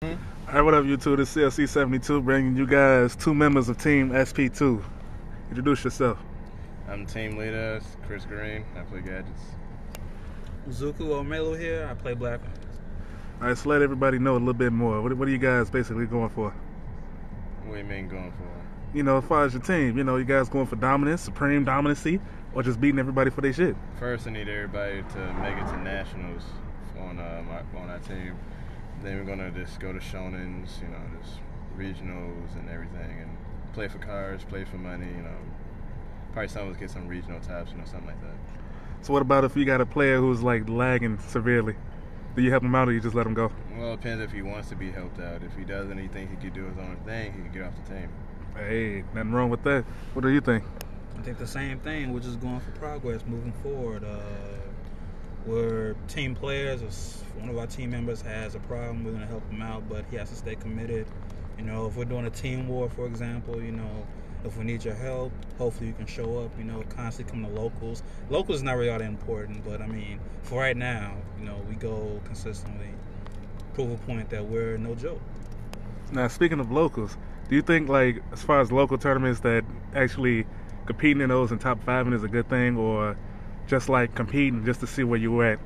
All right, what up, YouTube? This is CLC72 bringing you guys two members of Team SP2. Introduce yourself. I'm team leader, Chris Green. I play gadgets. Zuku Omelu here. I play Black Ones. All right, so let everybody know a little bit more. What are you guys basically going for? What do you mean going for? You know, as far as your team, you guys going for dominance, supreme dominancy, or just beating everybody for their shit? First, I need everybody to make it to nationals on our team. Then we're gonna just go to Shonens, just regionals and everything, and play for cars, play for money. Probably some of us get some regional types, something like that. So what about if you got a player who's like lagging severely? Do you help him out or you just let him go? Well, it depends if he wants to be helped out. If he doesn't, he thinks he could do his own thing, he can get off the team. Hey, nothing wrong with that. What do you think? I think the same thing. We're just going for progress, moving forward. We're team players. If one of our team members has a problem, we're going to help him out, but he has to stay committed. If we're doing a team war, for example, if we need your help, hopefully you can show up, constantly come to locals. Locals is not really all that important, but for right now, we go consistently, prove a point that we're no joke. Now, speaking of locals, do you think, like, as far as local tournaments, that actually competing in those and top 5 is a good thing, or just like competing just to see where you're at?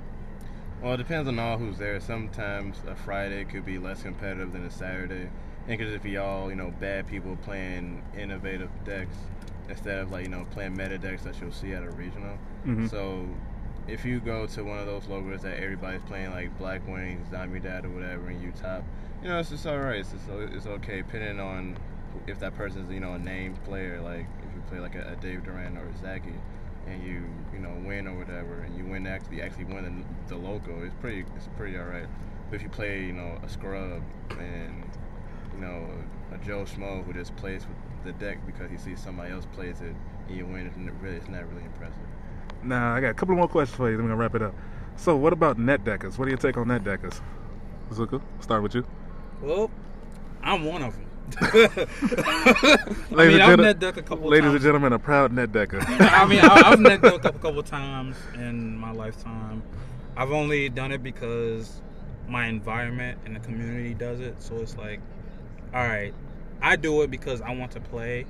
Well, it depends on all who's there. Sometimes a Friday could be less competitive than a Saturday. And because if y'all, bad people playing innovative decks instead of playing meta decks that you'll see at a regional. Mm-hmm. So if you go to one of those logos that everybody's playing like Black Wings, Zombie Dad or whatever, and you top, it's just all right. It's okay, depending on if that person's a named player. Like if you play like a Dave Duran or a Zaki, and you win or whatever, and you actually win the local, it's pretty all right. But if you play a scrub and a Joe Schmo who just plays with the deck because he sees somebody else plays it and you win, it's not really impressive. Now, I got a couple more questions for you, then we're going to wrap it up. So, what about net deckers? What do you take on net deckers? Zuko, start with you. Well, I'm one of them. I've net decked a couple of times. Ladies and gentlemen, a proud net decker. I've net decked a couple times in my lifetime. I've only done it because my environment and the community does it. So it's like, all right, I do it because I want to play,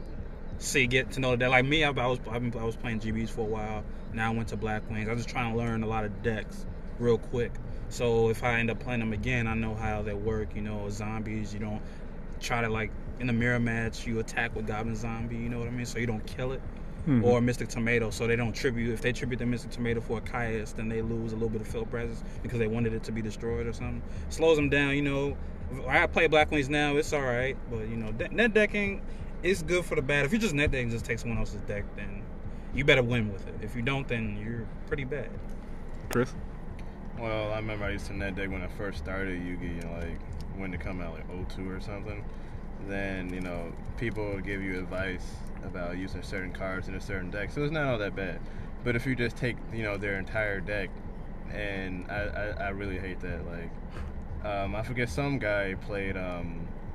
get to know that. Like me, I was playing GBs for a while. Now I went to Black Wings. I'm just trying to learn a lot of decks real quick. So if I end up playing them again, I know how they work. Zombies, you don't try to, in a mirror match, you attack with Goblin Zombie, you know what I mean? So you don't kill it. Mm-hmm. Or Mystic Tomato, so they don't tribute. If they tribute the Mystic Tomato for a Caius, then they lose a little bit of field presence because they wanted it to be destroyed or something. Slows them down, I play Black Wings now, it's all right. But, net decking is good for the bad. If you just net deck and just take someone else's deck, then you better win with it. If you don't, then you're pretty bad. Chris? Well, I remember I used to net deck when I first started Yugi, when to come out, 02 or something. Then, people would give you advice about using certain cards in a certain deck, so it's not all that bad. But if you just take, their entire deck, and I really hate that. I forget, some guy played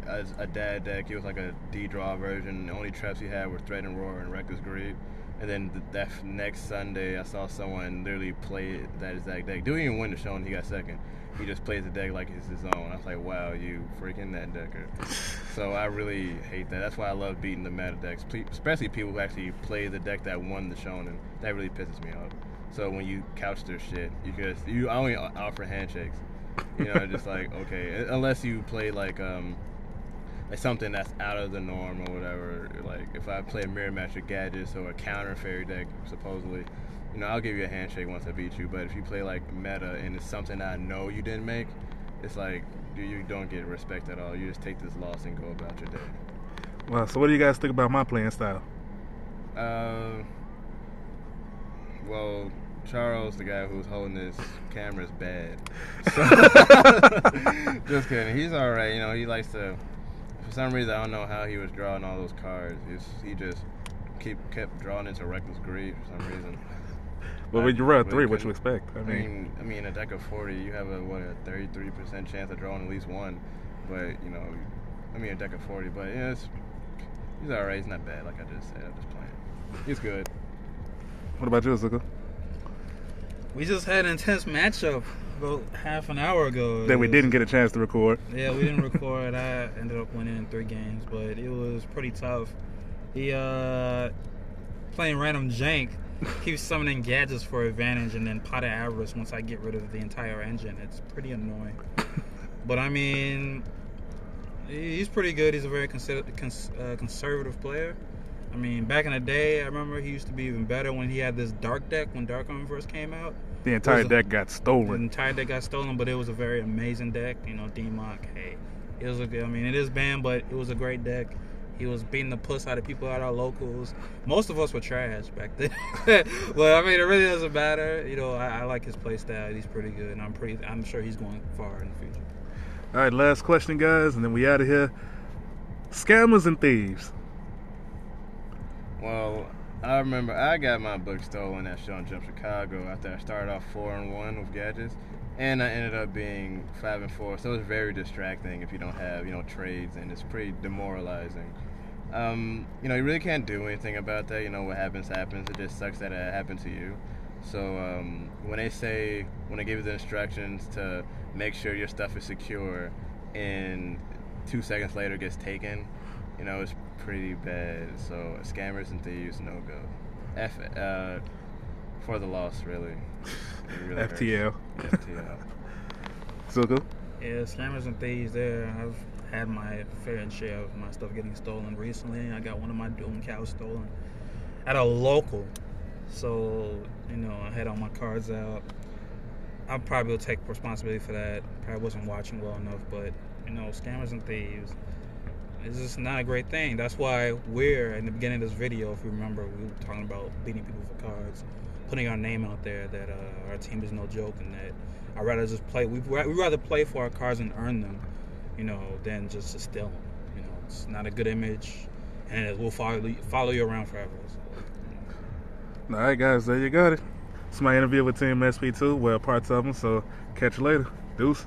as a dad deck. It was like a D-draw version. The only traps he had were Threat and Roar and Reckless Greed. And then that next Sunday, I saw someone literally play that exact deck. Didn't even win the show, and he got second. He just plays the deck like it's his own. I was like, wow, you freaking net decker. So I really hate that. That's why I love beating the meta decks, especially people who actually play the deck that won the shonen. That really pisses me off. So when you couch their shit, you only offer handshakes. Just like, okay, unless you play like something that's out of the norm or whatever. Like if I play a mirror match with gadgets or a counter fairy deck, supposedly, I'll give you a handshake once I beat you. But if you play like meta and it's something I know you didn't make, it's like you don't get respect at all. You just take this loss and go about your day. Well, so what do you guys think about my playing style? Well, Charles, the guy who's holding this camera, is bad. So, just kidding. He's all right. He likes to. For some reason, I don't know how he was drawing all those cards. He just kept drawing into Reckless Greed for some reason. Well, when you run 3, what you expect? I mean, a deck of 40, you have a 33% chance of drawing at least one. But a deck of 40. But he's all right. He's not bad, like I just said. I'm just playing. He's good. What about you, Zuko? We just had an intense matchup about half an hour ago. That we didn't get a chance to record. Yeah, we didn't record. I ended up winning in 3 games, but it was pretty tough. He playing random jank, keeps summoning gadgets for advantage, and then pot of avarice once I get rid of the entire engine. It's pretty annoying. But I mean, he's pretty good. He's a very conservative player. I mean, back in the day, I remember he used to be even better when he had this dark deck when Dark Arm first came out. The entire deck got The stolen. entire deck got stolen, but it was a very amazing deck. You know, D-Mock, hey, it was a good. I mean, it is banned, but it was a great deck. He was beating the puss out of people at our locals. Most of us were trash back then, but I mean, it really doesn't matter. You know, I like his play style. He's pretty good, and I'm sure he's going far in the future. All right, last question, guys, and then we out of here. Scammers and thieves. Well, I remember I got my book stolen at Show and Jump Chicago after I started off 4-1 with gadgets, and I ended up being 5-4. So it's very distracting if you don't have, trades, and it's pretty demoralizing. You really can't do anything about that. What happens happens. It just sucks that it happened to you. So when they give you the instructions to make sure your stuff is secure, and 2 seconds later gets taken, it's pretty bad. So scammers and thieves, no go. For the loss, really. It really FTL. hurts. FTL. Zuko? Yeah, scammers and thieves there. I've had my fair share of my stuff getting stolen recently. I got one of my Doom cows stolen at a local. So, I had all my cards out. I probably will take responsibility for that. Probably wasn't watching well enough, but, scammers and thieves, it's just not a great thing. That's why in the beginning of this video, if you remember, we were talking about beating people for cards, putting our name out there that our team is no joke, and that I'd rather just play. We'd rather play for our cards and earn them, than just to steal them. It's not a good image, and it will follow you around forever. So, All right, guys, there you got it. It's my interview with Team SP2. Well, parts of them, so catch you later. Deuces.